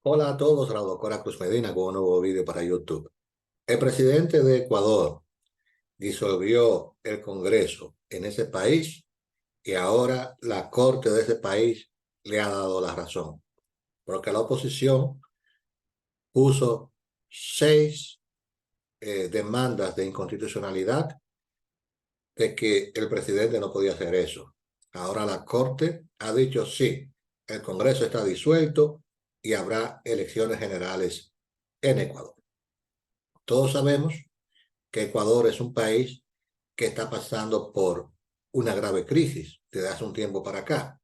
Hola a todos, la doctora Cruz Medina con un nuevo vídeo para YouTube. El presidente de Ecuador disolvió el Congreso en ese país y ahora la Corte de ese país le ha dado la razón, porque la oposición puso seis demandas de inconstitucionalidad de que el presidente no podía hacer eso. Ahora la Corte ha dicho sí, el Congreso está disuelto y habrá elecciones generales en Ecuador. Todos sabemos que Ecuador es un país que está pasando por una grave crisis desde hace un tiempo para acá.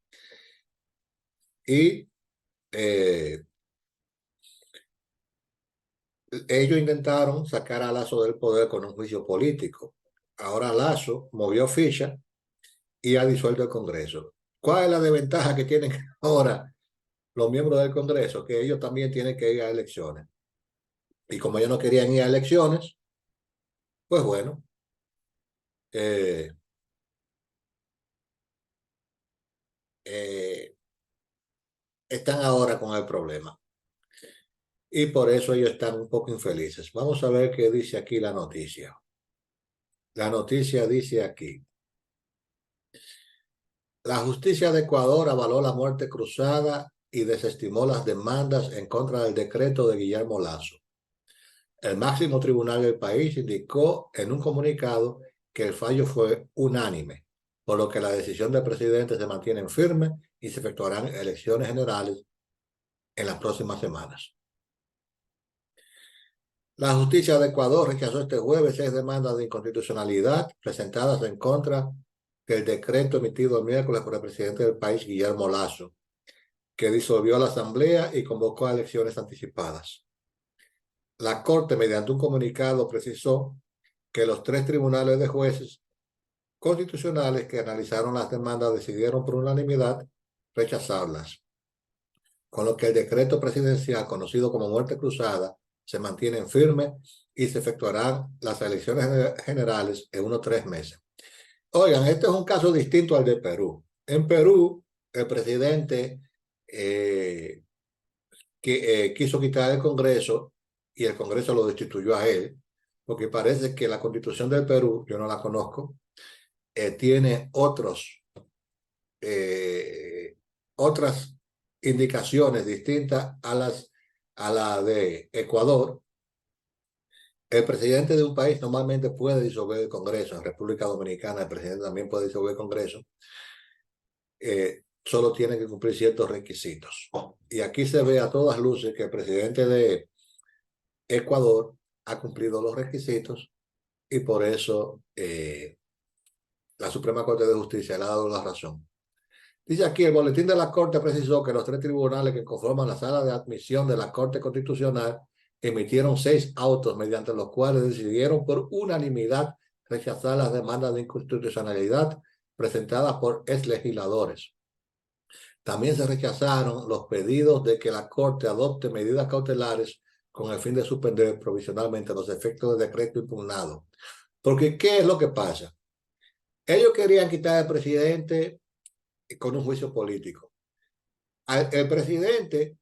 Y eh, ellos intentaron sacar a Lasso del poder con un juicio político. Ahora Lasso movió ficha y ha disuelto el Congreso. ¿Cuál es la desventaja que tienen ahora los miembros del Congreso? Que ellos también tienen que ir a elecciones. Y como ellos no querían ir a elecciones, pues bueno, eh, eh, están ahora con el problema. Y por eso ellos están un poco infelices. Vamos a ver qué dice aquí la noticia. La noticia dice aquí: la justicia de Ecuador avaló la muerte cruzada y desestimó las demandas en contra del decreto de Guillermo Lasso. El máximo tribunal del país indicó en un comunicado que el fallo fue unánime, por lo que la decisión del presidente se mantiene firme y se efectuarán elecciones generales en las próximas semanas. La justicia de Ecuador rechazó este jueves 6 demandas de inconstitucionalidad presentadas en contra del decreto emitido el miércoles por el presidente del país, Guillermo Lasso, que disolvió la asamblea y convocó a elecciones anticipadas. La Corte, mediante un comunicado, precisó que los 3 tribunales de jueces constitucionales que analizaron las demandas decidieron por unanimidad rechazarlas, con lo que el decreto presidencial conocido como muerte cruzada se mantiene firme y se efectuarán las elecciones generales en unos 3 meses. Oigan, este es un caso distinto al de Perú. En Perú, el presidente eh, quiso quitar el Congreso y el Congreso lo destituyó a él, porque parece que la Constitución del Perú, yo no la conozco, tiene eh, otras indicaciones distintas a la de Ecuador. El presidente de un país normalmente puede disolver el Congreso. En República Dominicana el presidente también puede disolver el Congreso. Solo tiene que cumplir ciertos requisitos. Y aquí se ve a todas luces que el presidente de Ecuador ha cumplido los requisitos y por eso la Suprema Corte de Justicia le ha dado la razón. Dice aquí: el boletín de la Corte precisó que los 3 tribunales que conforman la sala de admisión de la Corte Constitucional emitieron 6 autos mediante los cuales decidieron por unanimidad rechazar las demandas de inconstitucionalidad presentadas por exlegisladores. También se rechazaron los pedidos de que la Corte adopte medidas cautelares con el fin de suspender provisionalmente los efectos del decreto impugnado. Porque, ¿qué es lo que pasa? Ellos querían quitar al presidente con un juicio político. El presidente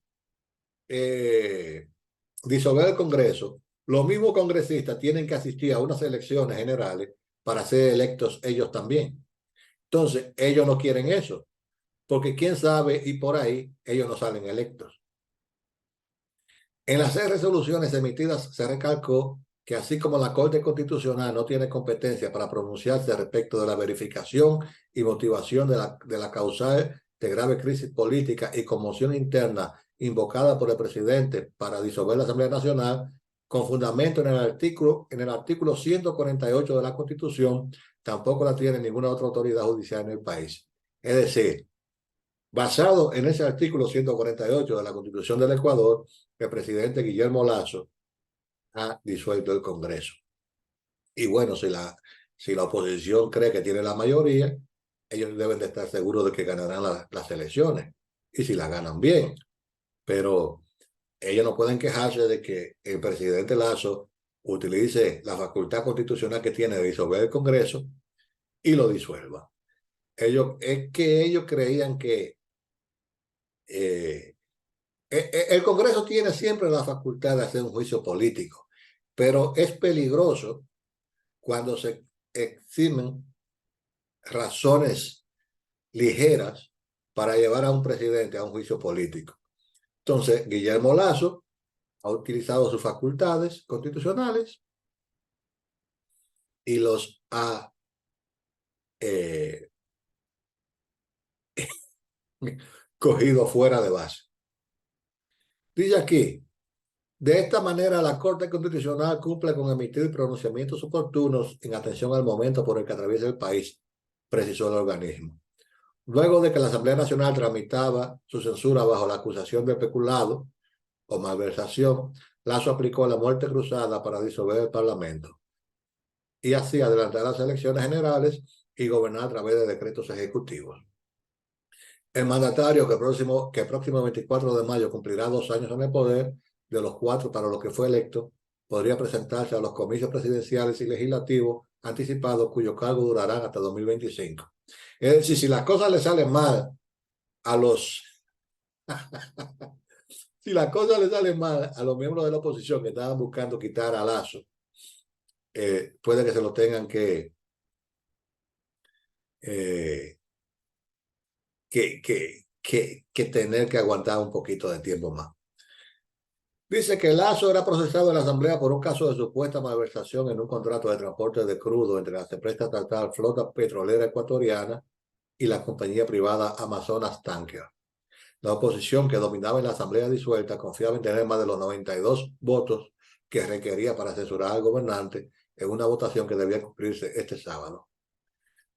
disolver el Congreso, los mismos congresistas tienen que asistir a unas elecciones generales para ser electos ellos también. Entonces, ellos no quieren eso, porque quién sabe, y por ahí ellos no salen electos. En las 6 resoluciones emitidas se recalcó que así como la Corte Constitucional no tiene competencia para pronunciarse respecto de la verificación y motivación de la causal de grave crisis política y conmoción interna invocada por el presidente para disolver la Asamblea Nacional, con fundamento en el artículo 148 de la Constitución, tampoco la tiene ninguna otra autoridad judicial en el país. Es decir, basado en ese artículo 148 de la Constitución del Ecuador, el presidente Guillermo Lasso ha disuelto el Congreso. Y bueno, si la oposición cree que tiene la mayoría, ellos deben de estar seguros de que ganarán las elecciones. Y si las ganan bien. Pero ellos no pueden quejarse de que el presidente Lasso utilice la facultad constitucional que tiene de disolver el Congreso y lo disuelva. Es que ellos creían que El Congreso tiene siempre la facultad de hacer un juicio político, pero es peligroso cuando se eximen razones ligeras para llevar a un presidente a un juicio político. Entonces, Guillermo Lasso ha utilizado sus facultades constitucionales y los ha eh, cogido fuera de base. Dice aquí, de esta manera la Corte Constitucional cumple con emitir pronunciamientos oportunos en atención al momento por el que atraviesa el país, precisó el organismo. Luego de que la Asamblea Nacional tramitaba su censura bajo la acusación de peculado o malversación, Lasso aplicó la muerte cruzada para disolver el Parlamento y así adelantar las elecciones generales y gobernar a través de decretos ejecutivos. El mandatario, que el próximo 24 de mayo cumplirá 2 años en el poder, de los 4 para los que fue electo, podría presentarse a los comicios presidenciales y legislativos anticipados, cuyo cargo durarán hasta 2025. Es decir, si las cosas le salen mal a los si las cosas le salen mal a los miembros de la oposición que estaban buscando quitar a Lasso, puede que se lo tengan eh, que tener que aguantar un poquito de tiempo más. Dice que Lasso era procesado en la Asamblea por un caso de supuesta malversación en un contrato de transporte de crudo entre la empresa estatal Flota Petrolera Ecuatoriana y la compañía privada Amazonas Tanker. La oposición que dominaba en la Asamblea disuelta confiaba en tener más de los 92 votos que requería para censurar al gobernante en una votación que debía cumplirse este sábado.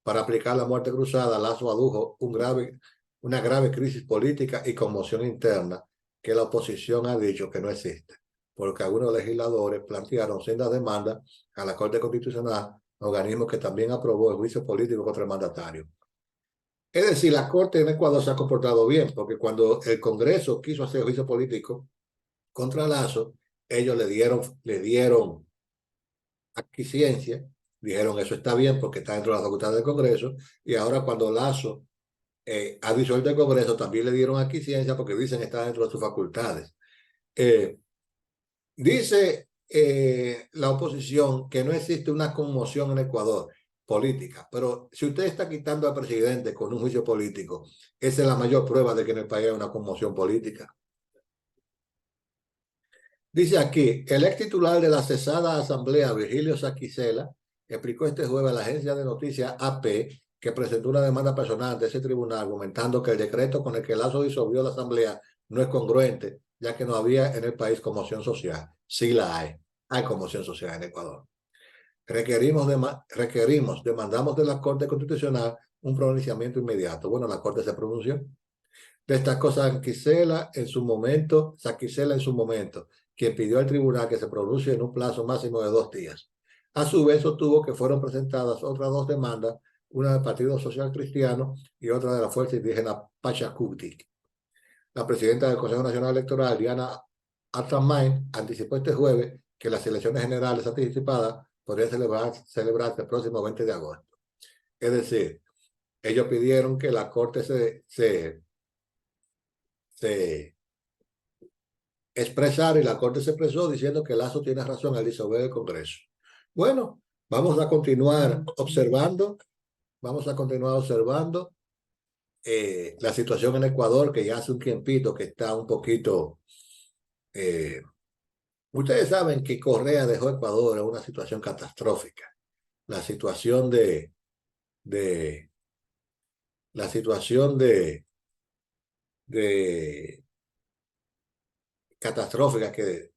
Para aplicar la muerte cruzada, Lasso adujo una grave crisis política y conmoción interna que la oposición ha dicho que no existe, porque algunos legisladores plantearon sendas demandas a la Corte Constitucional, organismo que también aprobó el juicio político contra el mandatario. Es decir, la Corte en Ecuador se ha comportado bien, porque cuando el Congreso quiso hacer juicio político contra Lasso, ellos le dieron aquiescencia, dijeron eso está bien porque está dentro de la facultad del Congreso, y ahora cuando Lasso ha disuelto el Congreso, también le dieron aquiescencia porque dicen está dentro de sus facultades. Dice la oposición que no existe una conmoción en Ecuador política, pero si usted está quitando al presidente con un juicio político, esa es la mayor prueba de que en el país hay una conmoción política. Dice aquí, el ex titular de la cesada asamblea, Virgilio Saquicela, explicó este jueves a la agencia de noticias AP que presentó una demanda personal ante ese tribunal argumentando que el decreto con el que Lasso disolvió la asamblea no es congruente, ya que no había en el país conmoción social. Sí la hay. Hay conmoción social en Ecuador. Demandamos de la Corte Constitucional un pronunciamiento inmediato. Bueno, la Corte se pronunció. Destacó Saquicela en su momento, quien pidió al tribunal que se pronuncie en un plazo máximo de 2 días. A su vez, sostuvo que fueron presentadas otras 2 demandas, una del Partido Social Cristiano y otra de la fuerza indígena Pachacutic. La presidenta del Consejo Nacional Electoral, Diana Altamain, anticipó este jueves que las elecciones generales anticipadas podrían celebrarse el próximo 20 de agosto. Es decir, ellos pidieron que la Corte se expresar y la Corte se expresó diciendo que Lasso tiene razón al disolver el Congreso. Bueno, vamos a continuar observando la situación en Ecuador, que ya hace un tiempito que está un poquito... ustedes saben que Correa dejó Ecuador en una situación catastrófica. La situación de la situación de catastrófica que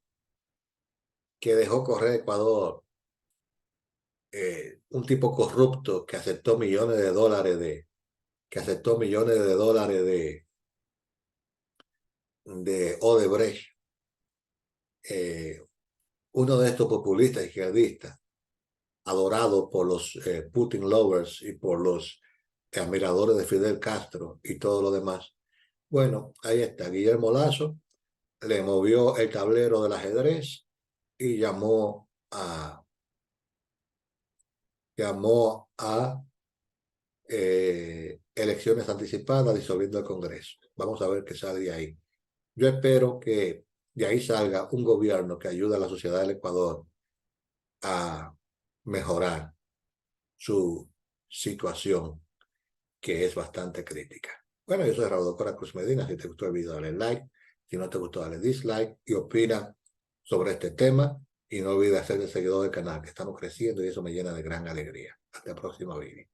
dejó Correa Ecuador, un tipo corrupto que aceptó millones de dólares de Odebrecht, eh, uno de estos populistas izquierdistas, adorado por los Putin lovers y por los admiradores de Fidel Castro y todo lo demás. Bueno, ahí está, Guillermo Lasso le movió el tablero del ajedrez y llamó a elecciones anticipadas disolviendo el Congreso. Vamos a ver qué sale de ahí. Yo espero que de ahí salga un gobierno que ayude a la sociedad del Ecuador a mejorar su situación, que es bastante crítica. Bueno, yo soy Raúl Cruz Medina. Si te gustó el video, dale like. Si no te gustó, dale dislike y opina sobre este tema. Y no olvides hacerte seguidor del canal, que estamos creciendo y eso me llena de gran alegría. Hasta el próximo video.